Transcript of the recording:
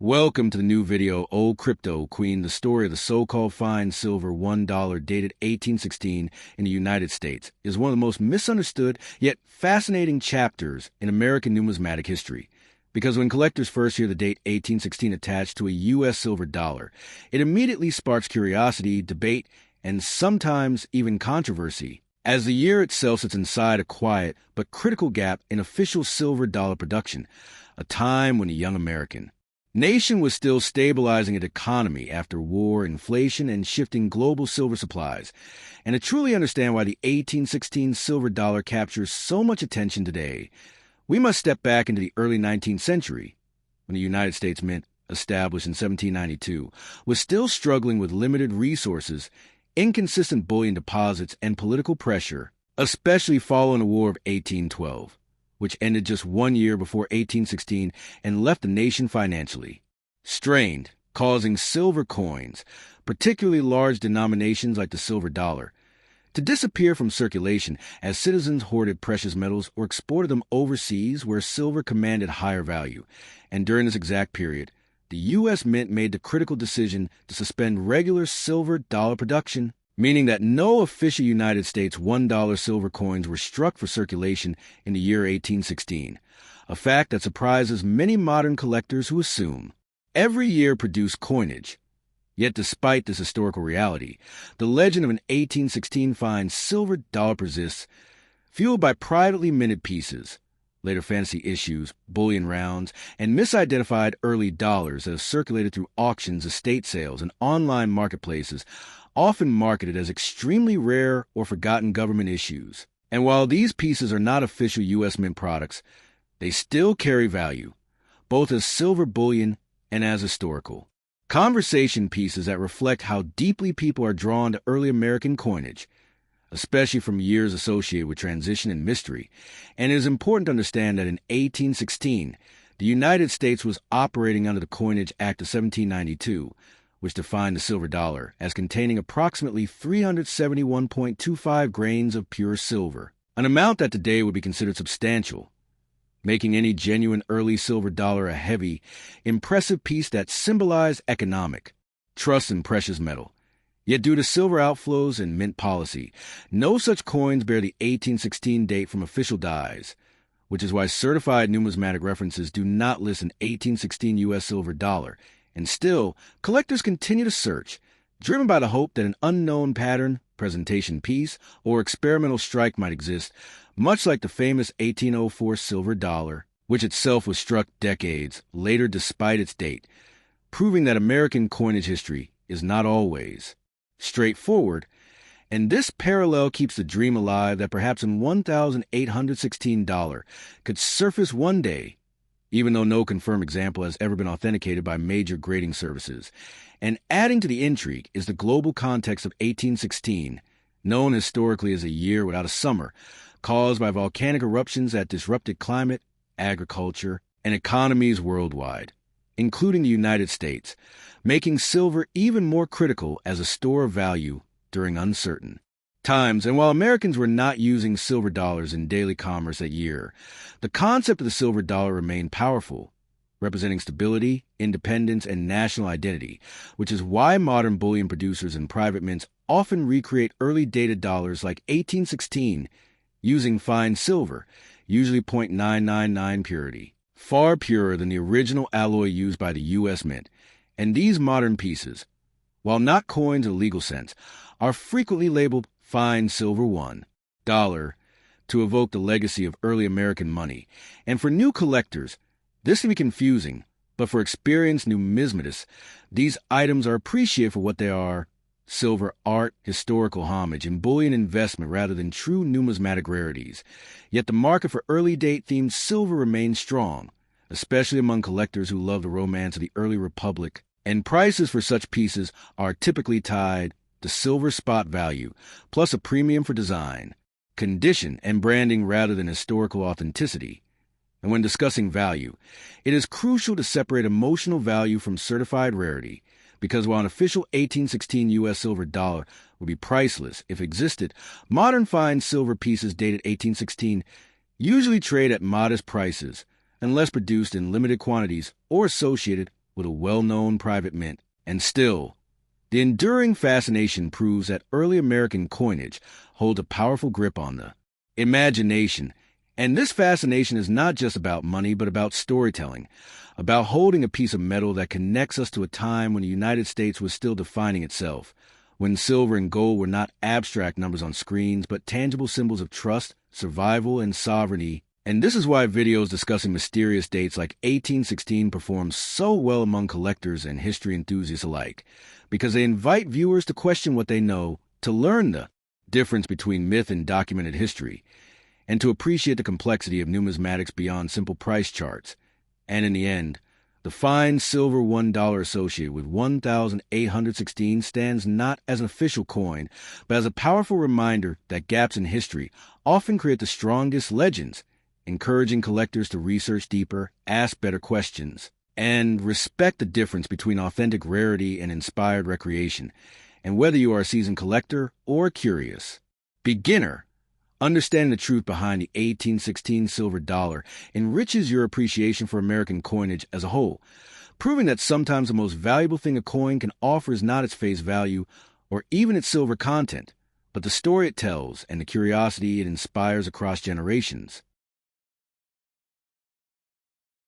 Welcome to the new video, Old Crypto Queen, the story of the so-called fine silver $1 dated 1816 in the United States, is one of the most misunderstood yet fascinating chapters in American numismatic history. Because when collectors first hear the date 1816 attached to a U.S. silver dollar, it immediately sparks curiosity, debate, and sometimes even controversy, as the year itself sits inside a quiet but critical gap in official silver dollar production, a time when the young American nation was still stabilizing its economy after war, inflation, and shifting global silver supplies. And to truly understand why the 1816 silver dollar captures so much attention today, we must step back into the early 19th century, when the United States Mint, established in 1792, was still struggling with limited resources, inconsistent bullion deposits, and political pressure, especially following the War of 1812. Which ended just 1 year before 1816 and left the nation financially strained, causing silver coins, particularly large denominations like the silver dollar, to disappear from circulation as citizens hoarded precious metals or exported them overseas where silver commanded higher value. And during this exact period, the U.S. Mint made the critical decision to suspend regular silver dollar production, meaning that no official United States $1 silver coins were struck for circulation in the year 1816, a fact that surprises many modern collectors who assume every year produced coinage. Yet despite this historical reality, the legend of an 1816 fine silver dollar persists, fueled by privately minted pieces, later fantasy issues, bullion rounds, and misidentified early dollars that have circulated through auctions, estate sales, and online marketplaces, often marketed as extremely rare or forgotten government issues. And while these pieces are not official U.S. Mint products, they still carry value, both as silver bullion and as historical conversation pieces that reflect how deeply people are drawn to early American coinage, especially from years associated with transition and mystery. And it is important to understand that in 1816, the United States was operating under the Coinage Act of 1792, which defined the silver dollar as containing approximately 371.25 grains of pure silver, an amount that today would be considered substantial, making any genuine early silver dollar a heavy, impressive piece that symbolized economic trust in precious metal. Yet due to silver outflows and mint policy, no such coins bear the 1816 date from official dies, which is why certified numismatic references do not list an 1816 U.S. silver dollar. And still, collectors continue to search, driven by the hope that an unknown pattern, presentation piece, or experimental strike might exist, much like the famous 1804 silver dollar, which itself was struck decades later despite its date, proving that American coinage history is not always straightforward. And this parallel keeps the dream alive that perhaps an $1,816 could surface one day, even though no confirmed example has ever been authenticated by major grading services. And adding to the intrigue is the global context of 1816, known historically as a year without a summer, caused by volcanic eruptions that disrupted climate, agriculture, and economies worldwide, including the United States, making silver even more critical as a store of value during uncertain times. And while Americans were not using silver dollars in daily commerce that year, the concept of the silver dollar remained powerful, representing stability, independence, and national identity, which is why modern bullion producers and private mints often recreate early dated dollars like 1816 using fine silver, usually 0.999 purity, far purer than the original alloy used by the U.S. Mint. And these modern pieces, while not coins in a legal sense, are frequently labeled fine silver $1 to evoke the legacy of early American money. And for new collectors, this can be confusing, but for experienced numismatists, these items are appreciated for what they are: silver art, historical homage, and bullion investment rather than true numismatic rarities. Yet the market for early date-themed silver remains strong, especially among collectors who love the romance of the early republic, and prices for such pieces are typically tied to silver spot value, plus a premium for design, condition, and branding rather than historical authenticity. And when discussing value, it is crucial to separate emotional value from certified rarity, because while an official 1816 U.S. silver dollar would be priceless if it existed, modern fine silver pieces dated 1816 usually trade at modest prices unless produced in limited quantities or associated with a well-known private mint. And still, the enduring fascination proves that early American coinage holds a powerful grip on the imagination. And this fascination is not just about money, but about storytelling, about holding a piece of metal that connects us to a time when the United States was still defining itself, when silver and gold were not abstract numbers on screens, but tangible symbols of trust, survival, and sovereignty. And this is why videos discussing mysterious dates like 1816 perform so well among collectors and history enthusiasts alike, because they invite viewers to question what they know, to learn the difference between myth and documented history, and to appreciate the complexity of numismatics beyond simple price charts. And in the end, the fine silver $1 associated with 1816 stands not as an official coin, but as a powerful reminder that gaps in history often create the strongest legends, encouraging collectors to research deeper, ask better questions, and respect the difference between authentic rarity and inspired recreation. And whether you are a seasoned collector or curious beginner, understanding the truth behind the 1816 silver dollar enriches your appreciation for American coinage as a whole, proving that sometimes the most valuable thing a coin can offer is not its face value or even its silver content, but the story it tells and the curiosity it inspires across generations.